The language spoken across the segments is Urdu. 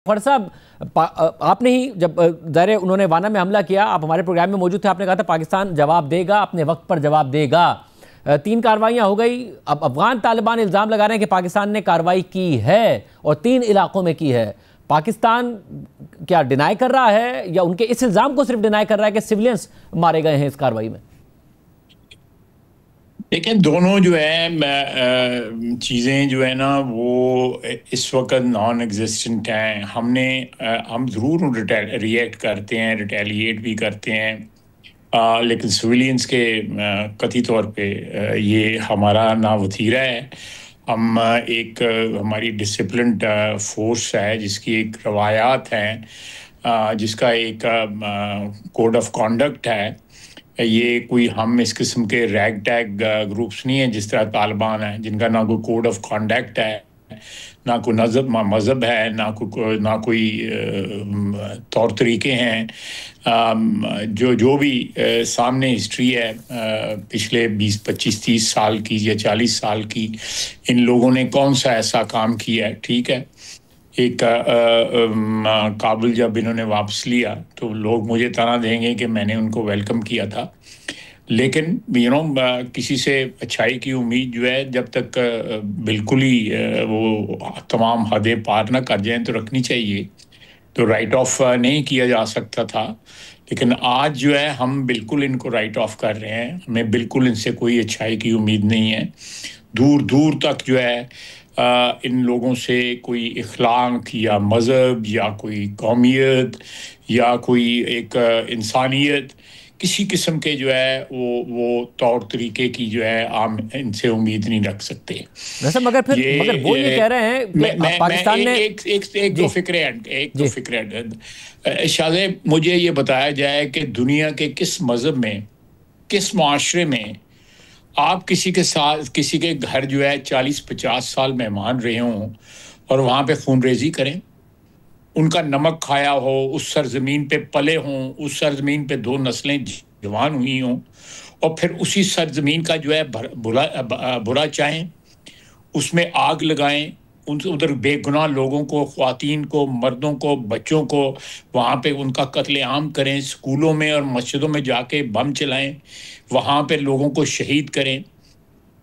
خواجہ صاحب، آپ نے ہی جب ظاہر انہوں نے وانا میں حملہ کیا، آپ ہمارے پروگرام میں موجود تھے، آپ نے کہا تھا پاکستان جواب دے گا، اپنے وقت پر جواب دے گا۔ 3 کارروائیاں ہو گئی۔ اب افغان طالبان الزام لگا رہے ہیں کہ پاکستان نے کارروائی کی ہے اور 3 علاقوں میں کی ہے۔ پاکستان کیا ڈینائی کر رہا ہے یا ان کے اس الزام کو صرف ڈینائی کر رہا ہے کہ سیولینز مارے گئے ہیں اس کارروائی میں؟ لیکن دونوں جو ہے چیزیں جو ہے نا وہ اس وقت نان ایگزسٹنٹ ہیں۔ ہم ضرور ری ایکٹ کرتے ہیں، ریٹیلیٹ بھی کرتے ہیں، لیکن سویلینز کے قطعی طور پہ یہ ہمارا نا وتیرہ ہے۔ ہم ہماری ڈسپلنڈ فورس ہے جس کی ایک روایات ہیں، جس کا ایک کوڈ آف کانڈکٹ ہے۔ یہ کوئی ہم اس قسم کے ریگ ٹیگ گروپس نہیں ہیں جس طرح طالبان ہیں، جن کا نہ کوئی کوڈ آف کانڈکٹ ہے، نہ کوئی مذہب ہے، نہ کوئی طور طریقے ہیں۔ جو بھی سامنے ہسٹری ہے پچھلے 20-25-30 سال کی یا 40 سال کی، ان لوگوں نے کون سا ایسا کام کیا ہے؟ ٹھیک ہے، ایک کابل جب انہوں نے واپس لیا تو لوگ مجھے طرح دیں گے کہ میں نے ان کو ویلکم کیا تھا، لیکن کسی سے اچھائی کی امید جو ہے جب تک بالکل ہی وہ تمام حدیں پار نہ کر جائیں تو رکھنی چاہیے۔ تو رائٹ آف نہیں کیا جا سکتا تھا، لیکن آج جو ہے ہم بالکل ان کو رائٹ آف کر رہے ہیں۔ ہمیں بالکل ان سے کوئی اچھائی کی امید نہیں ہے۔ دور دور تک جو ہے ان لوگوں سے کوئی اخلاق یا مذہب یا کوئی قومیت یا کوئی ایک انسانیت، کسی قسم کے جو ہے وہ طور طریقے کی جو ہے ہم ان سے امید نہیں رکھ سکتے۔ مگر وہ یہ کہہ رہے ہیں کہ پاکستان نے ایک دو فکرے شاہزے مجھے یہ بتایا جائے کہ دنیا کے کس مذہب میں، کس معاشرے میں آپ کسی کے ساتھ کسی کے گھر جو ہے 40-50 سال مہمان رہے ہوں اور وہاں پہ خون ریزی کریں، ان کا نمک کھایا ہو، اس سرزمین پہ پلے ہوں، اس سرزمین پہ 2 نسلیں جوان ہوئی ہوں، اور پھر اسی سرزمین کا جو ہے برا چاہیں، اس میں آگ لگائیں، ادھر بے گناہ لوگوں کو، خواتین کو، مردوں کو، بچوں کو وہاں پہ ان کا قتل عام کریں، اسکولوں میں اور مسجدوں میں جا کے بم چلائیں، وہاں پہ لوگوں کو شہید کریں۔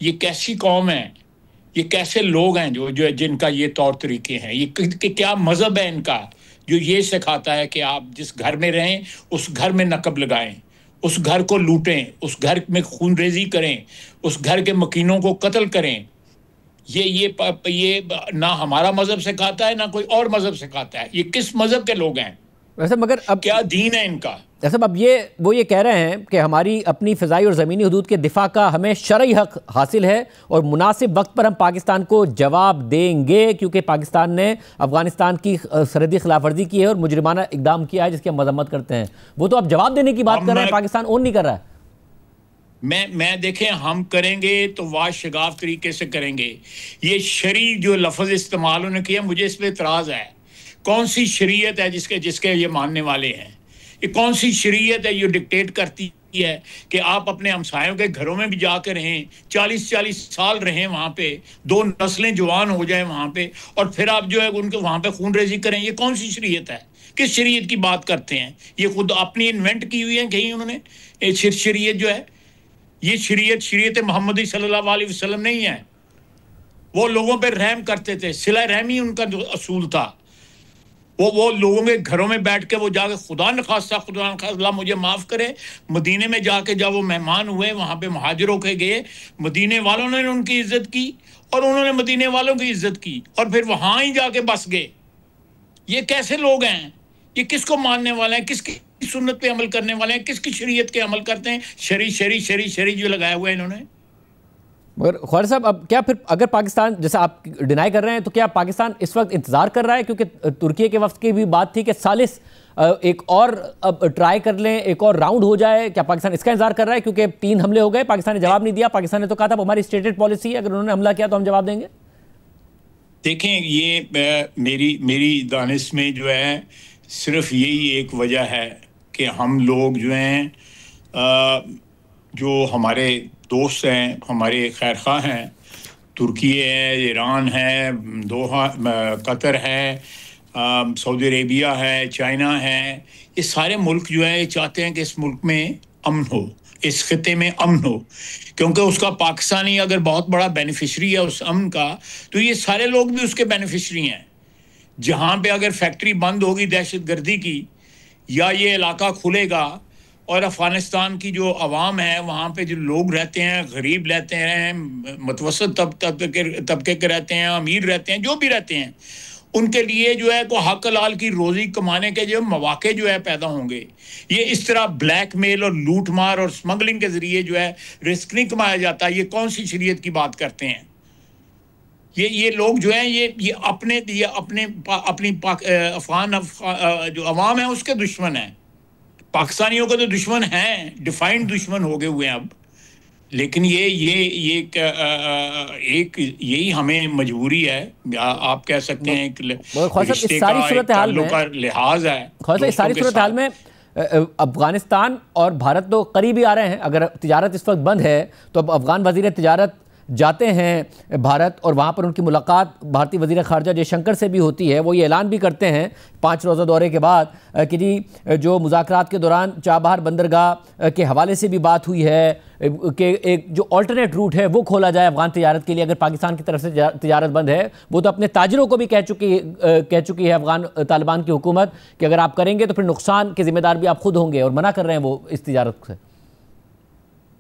یہ کیسی قوم ہے؟ یہ کیسے لوگ ہیں جو جن کا یہ طور طریقے ہیں؟ یہ کیا مذہب ہے ان کا جو یہ سکھاتا ہے کہ آپ جس گھر میں رہیں اس گھر میں نقب لگائیں، اس گھر کو لوٹیں، اس گھر میں خون ریزی کریں، اس گھر کے مکینوں کو قتل کریں؟ یہ نہ ہمارا مذہب سکھاتا ہے، نہ کوئی اور مذہب سکھاتا ہے۔ یہ کس مذہب کے لوگ ہیں؟ ویسے مگر اب کیا دین ہے ان کا؟ جیسے اب وہ یہ کہہ رہے ہیں کہ ہماری اپنی فضائی اور زمینی حدود کے دفاع کا ہمیں شرعی حق حاصل ہے اور مناسب وقت پر ہم پاکستان کو جواب دیں گے، کیونکہ پاکستان نے افغانستان کی سرحدی خلاف ورزی کی ہے اور مجرمانہ اقدام کیا ہے جس کی ہم مذمت کرتے ہیں۔ وہ تو اب جواب دینے کی بات کر رہے ہیں، پاکستان اون نہیں کر رہا ہے۔ میں دیکھیں، ہم کریں گے تو واضح شگاف طریقے سے کریں گے۔ یہ شرعی جو لفظ استعمال انہوں نے کیا، مجھے اس پہ اعتراض ہے۔ کون سی شریعت ہے جس کے یہ ماننے والے ہیں؟ یہ کون سی شریعت ہے جو ڈکٹیٹ کرتی ہے کہ آپ اپنے ہمسایوں کے گھروں میں بھی جا کے رہیں، 40 سال رہیں وہاں پہ، 2 نسلیں جوان ہو جائیں وہاں پہ، اور پھر آپ جو ہے ان کے وہاں پہ خون ریزی کریں؟ یہ کون سی شریعت ہے؟ کس شریعت کی بات کرتے ہیں؟ یہ خود اپنی انوینٹ کی ہوئی ہے کہیں انہوں نے؟ شریعت جو ہے، یہ شریعت محمدی صلی اللہ علیہ وسلم نہیں ہے۔ وہ لوگوں پہ رحم کرتے تھے، صلہ رحمی ان کا جو اصول تھا، وہ لوگوں کے گھروں میں بیٹھ کے وہ جا کے خدا نخواستہ اللہ مجھے معاف کرے، مدینے میں جا کے جب وہ مہمان ہوئے وہاں پہ مہاجر ہو کے گئے، مدینے والوں نے ان کی عزت کی اور انہوں نے مدینے والوں کی عزت کی، اور پھر وہاں ہی جا کے بس گئے۔ یہ کیسے لوگ ہیں؟ یہ کس کو ماننے والے ہیں؟ کس کی سنت پہ عمل کرنے والے ہیں؟ کس کی شریعت کے عمل کرتے ہیں؟ شری جو لگایا ہوا ہے انہوں نے۔ مگر خواجہ صاحب، اب کیا پھر اگر پاکستان، جیسے آپ ڈینائی کر رہے ہیں، تو کیا پاکستان اس وقت انتظار کر رہا ہے؟ کیونکہ ترکیے کے وفد کی بھی بات تھی کہ ثالث ایک اور اب ٹرائی کر لیں، ایک اور راؤنڈ ہو جائے۔ کیا پاکستان اس کا انتظار کر رہا ہے؟ کیونکہ 3 حملے ہو گئے، پاکستان نے جواب نہیں دیا۔ پاکستان نے تو کہا تھا ہماری اسٹیٹڈ پالیسی ہے، اگر انہوں نے حملہ کیا تو ہم جواب دیں گے۔ دیکھیں، یہ میری دانش میں جو ہے صرف یہی ایک وجہ ہے کہ ہم لوگ جو ہیں، جو ہمارے دوست ہیں، ہمارے خیر خواہ ہیں، ترکی ہے، ایران ہے، دوحہ قطر ہے، سعودی عربیہ ہے، چائنا ہے، یہ سارے ملک جو ہے یہ چاہتے ہیں کہ اس ملک میں امن ہو، اس خطے میں امن ہو، کیونکہ اس کا پاکستانی اگر بہت بڑا بینیفیشری ہے اس امن کا، تو یہ سارے لوگ بھی اس کے بینیفیشری ہیں. جہاں پہ اگر فیکٹری بند ہوگی دہشت گردی کی، یا یہ علاقہ کھلے گا اور افغانستان کی جو عوام ہے وہاں پہ جو لوگ رہتے ہیں، غریب رہتے ہیں، متوسط طبقے کے رہتے ہیں، امیر رہتے ہیں، جو بھی رہتے ہیں، ان کے لیے جو ہے کو حق حلال کی روزی کمانے کے جو مواقع جو ہے پیدا ہوں گے. یہ اس طرح بلیک میل اور لوٹ مار اور سمگلنگ کے ذریعے جو ہے رزق نہیں کمایا جاتا. یہ کون سی شریعت کی بات کرتے ہیں؟ یہ لوگ جو ہیں یہ اپنے اپنی افغان جو عوام ہے اس کے دشمن ہیں. پاکستانیوں کے تو دشمن ہیں، ڈیفائنڈ دشمن ہو گئے ہوئے ہیں اب. لیکن یہ ایک یہی ہمیں مجبوری ہے، آپ کہہ سکتے ہیں رشتے کا تعلق کا لحاظ ہے. اس ساری صورتحال میں افغانستان اور بھارت تو قریب ہی آ رہے ہیں. اگر تجارت اس وقت بند ہے تو اب افغان وزیر تجارت جاتے ہیں بھارت، اور وہاں پر ان کی ملاقات بھارتی وزیر خارجہ جے شنکر سے بھی ہوتی ہے. وہ یہ اعلان بھی کرتے ہیں 5 روزہ دورے کے بعد کہ جی جو مذاکرات کے دوران چابہار بندرگاہ کے حوالے سے بھی بات ہوئی ہے کہ ایک جو آلٹرنیٹ روٹ ہے وہ کھولا جائے افغان تجارت کے لیے اگر پاکستان کی طرف سے تجارت بند ہے. وہ تو اپنے تاجروں کو بھی کہہ چکی ہے افغان طالبان کی حکومت کہ اگر آپ کریں گے تو پھر نقصان کے ذمہ دار بھی آپ خود ہوں گے، اور منع کر رہے ہیں وہ اس تجارت سے.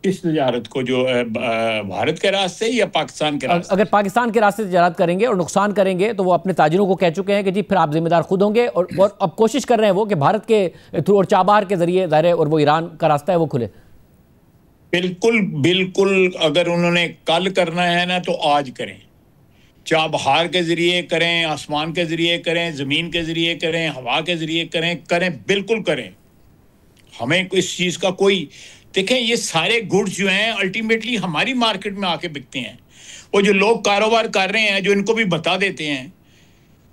اس تجارت کو جو بھارت کے راستے یا پاکستان کے راستے؟ اگر پاکستان کے راستے تجارت کریں گے اور نقصان کریں گے تو وہ اپنے تاجروں کو کہہ چکے ہیں کہ جی پھر آپ ذمہ دار خود ہوں گے، اور اب کوشش کر رہے ہیں وہ کہ بھارت کے تھرو اور چابہار کے ذریعے ظاہر ہے، اور وہ ایران کا راستہ ہے وہ کھلے. بالکل اگر انہوں نے کل کرنا ہے نا تو آج کریں. چابہار کے ذریعے کریں، آسمان کے ذریعے کریں، زمین کے ذریعے کریں، ہوا کے ذریعے کریں، بالکل کریں. ہمیں اس چیز کا کوئی، دیکھیں یہ سارے گڈز جو ہیں الٹیمیٹلی ہماری مارکیٹ میں آ کے بکتے ہیں. وہ جو لوگ کاروبار کر رہے ہیں جو ان کو بھی بتا دیتے ہیں،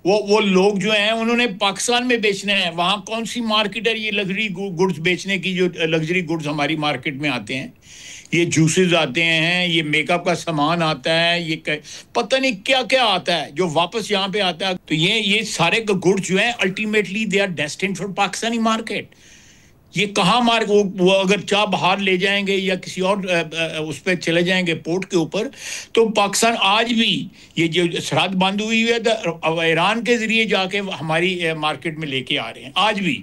وہ لوگ جو ہیں انہوں نے پاکستان میں بیچنا ہے. وہاں کون سی مارکیٹ ہے یہ لگژری گڈز بیچنے کی؟ جو لگژری گڈز ہماری مارکیٹ میں آتے ہیں، یہ جوسز آتے ہیں، یہ میک اپ کا سامان آتا ہے، یہ پتہ نہیں کیا کیا آتا ہے جو واپس یہاں پہ آتا ہے. تو یہ سارے گڈز جو ہیں ultimately they are destined for Pakistani market. یہ کہاں وہ اگر چابہار لے جائیں گے یا کسی اور اس پہ چلے جائیں گے پورٹ کے اوپر، تو پاکستان آج بھی یہ جو سرحد بند ہوئی ہے ایران کے ذریعے جا کے ہماری مارکیٹ میں لے کے آ رہے ہیں آج بھی،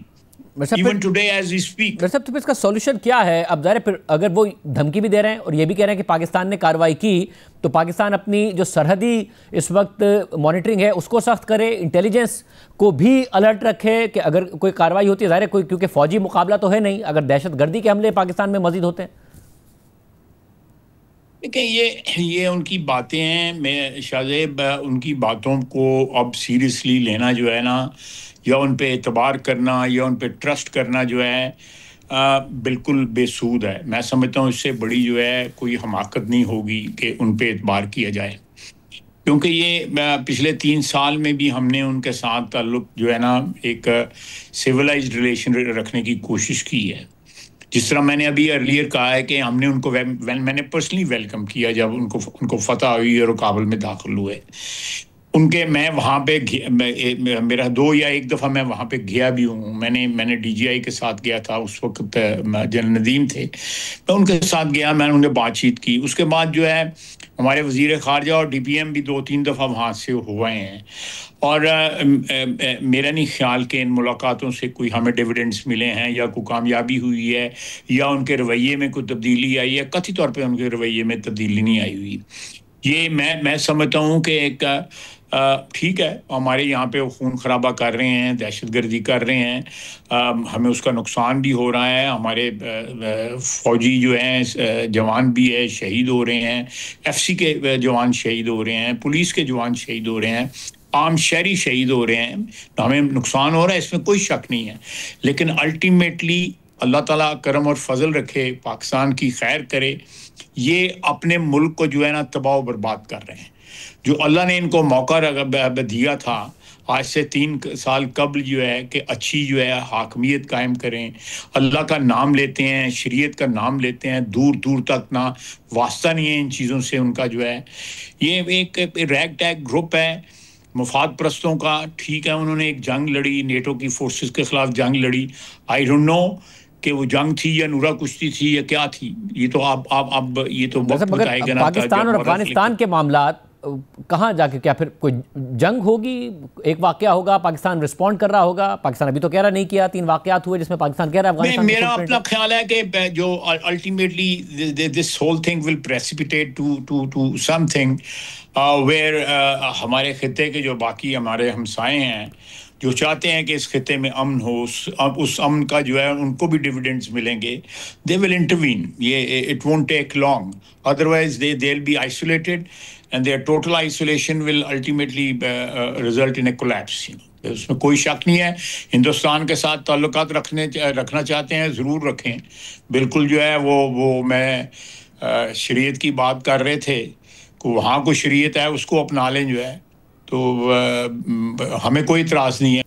even today as we speak. Doctor صاحب تو اس کا سولوشن کیا ہے؟ اب ظاہر پھر اگر وہ دھمکی بھی دے رہے ہیں اور یہ بھی کہہ رہے ہیں کہ پاکستان نے کارروائی کی، تو پاکستان اپنی جو سرحدی اس وقت مانیٹرنگ ہے اس کو سخت کرے، انٹیلیجنس کو بھی الرٹ رکھے کہ اگر کوئی کارروائی ہوتی ہے، ظاہر ہے کوئی، کیونکہ فوجی مقابلہ تو ہے نہیں، اگر دہشت گردی کے حملے پاکستان میں مزید ہوتے ہیں. دیکھیں یہ ان کی باتیں ہیں. میں شاہزیب ان کی باتوں کو اب سیریسلی لینا جو ہے نا، یا ان پہ اعتبار کرنا یا ان پہ ٹرسٹ کرنا جو ہے بالکل بے سود ہے. میں سمجھتا ہوں اس سے بڑی جو ہے کوئی حماقت نہیں ہوگی کہ ان پہ اعتبار کیا جائے، کیونکہ یہ پچھلے 3 سال میں بھی ہم نے ان کے ساتھ تعلق جو ہے نا ایک سیولائزڈ ریلیشن رکھنے کی کوشش کی ہے. جس طرح میں نے ابھی ارلیئر کہا ہے کہ ہم نے ان کو میں نے پرسنلی ویلکم کیا جب ان کو فتح ہوئی اور کابل میں داخل ہوئے. ان کے میں وہاں پہ میرا 2 یا 1 دفعہ میں وہاں پہ گیا بھی ہوں. میں نے ڈی جی آئی کے ساتھ گیا تھا، اس وقت جنرل ندیم تھے، میں ان کے ساتھ گیا، میں نے ان سے بات چیت کی. اس کے بعد جو ہے ہمارے وزیر خارجہ اور ڈی پی ایم بھی 2-3 دفعہ وہاں سے ہوئے ہیں، اور میرا نہیں خیال کہ ان ملاقاتوں سے کوئی ہمیں ڈیویڈنڈس ملے ہیں یا کوئی کامیابی ہوئی ہے یا ان کے رویے میں کوئی تبدیلی آئی ہے. قطعی طور پہ ان کے رویے میں تبدیلی نہیں آئی ہوئی. یہ میں سمجھتا ہوں کہ ایک ٹھیک ہے ہمارے یہاں پہ خون خرابہ کر رہے ہیں، دہشت گردی کر رہے ہیں، ہمیں اس کا نقصان بھی ہو رہا ہے، ہمارے فوجی جو ہیں جوان بھی ہے شہید ہو رہے ہیں، ایف سی کے جوان شہید ہو رہے ہیں، پولیس کے جوان شہید ہو رہے ہیں، عام شہری شہید ہو رہے ہیں، ہمیں نقصان ہو رہا ہے، اس میں کوئی شک نہیں ہے. لیکن الٹیمیٹلی اللہ تعالیٰ کرم اور فضل رکھے، پاکستان کی خیر کرے. یہ اپنے ملک کو جو ہے نا تباہ و برباد کر رہے ہیں. جو اللہ نے ان کو موقع دیا تھا آج سے 3 سال قبل جو ہے کہ اچھی جو ہے حاکمیت قائم کریں، اللہ کا نام لیتے ہیں، شریعت کا نام لیتے ہیں، دور دور تک نہ واسطہ نہیں ہے ان چیزوں سے ان کا جو ہے. یہ ایک ریگ ٹیگ گروپ ہے مفاد پرستوں کا ٹھیک ہے انہوں نے ایک جنگ لڑی نیٹو کی فورسز کے خلاف جنگ لڑی آئی ڈونٹ نو کہ وہ جنگ تھی یا نورا کشتی تھی یا کیا تھی یہ تو اب یہ تو وقت بتائے گا نا پاکستان اور افغانستان کے معاملات کہاں جا کے کیا پھر کوئی جنگ ہوگی ایک واقعہ ہوگا پاکستان رسپونڈ کر رہا ہوگا پاکستان ابھی تو کہہ رہا نہیں کیا 3 واقعات ہوئے جس میں پاکستان کہہ رہا ہے افغانستان میرا اپنا خیال ہے کہ جو ultimately this whole thing will precipitate to something where ہمارے خطے کے جو باقی ہمارے ہمسائے ہیں جو چاہتے ہیں کہ اس خطے میں امن ہو اس امن کا جو ہے ان کو بھی ڈیویڈنڈز ملیں گے دے ول انٹروین یہ it won't take long otherwise they will be isolated and their total isolation will ultimately result in a collapse. اس میں کوئی شک نہیں ہے ہندوستان کے ساتھ تعلقات رکھنا چاہتے ہیں ضرور رکھیں بالکل جو ہے وہ میں شریعت کی بات کر رہے تھے کہ وہاں کوئی شریعت ہے اس کو اپنا لیں جو ہے تو ہمیں کوئی اعتراض نہیں ہے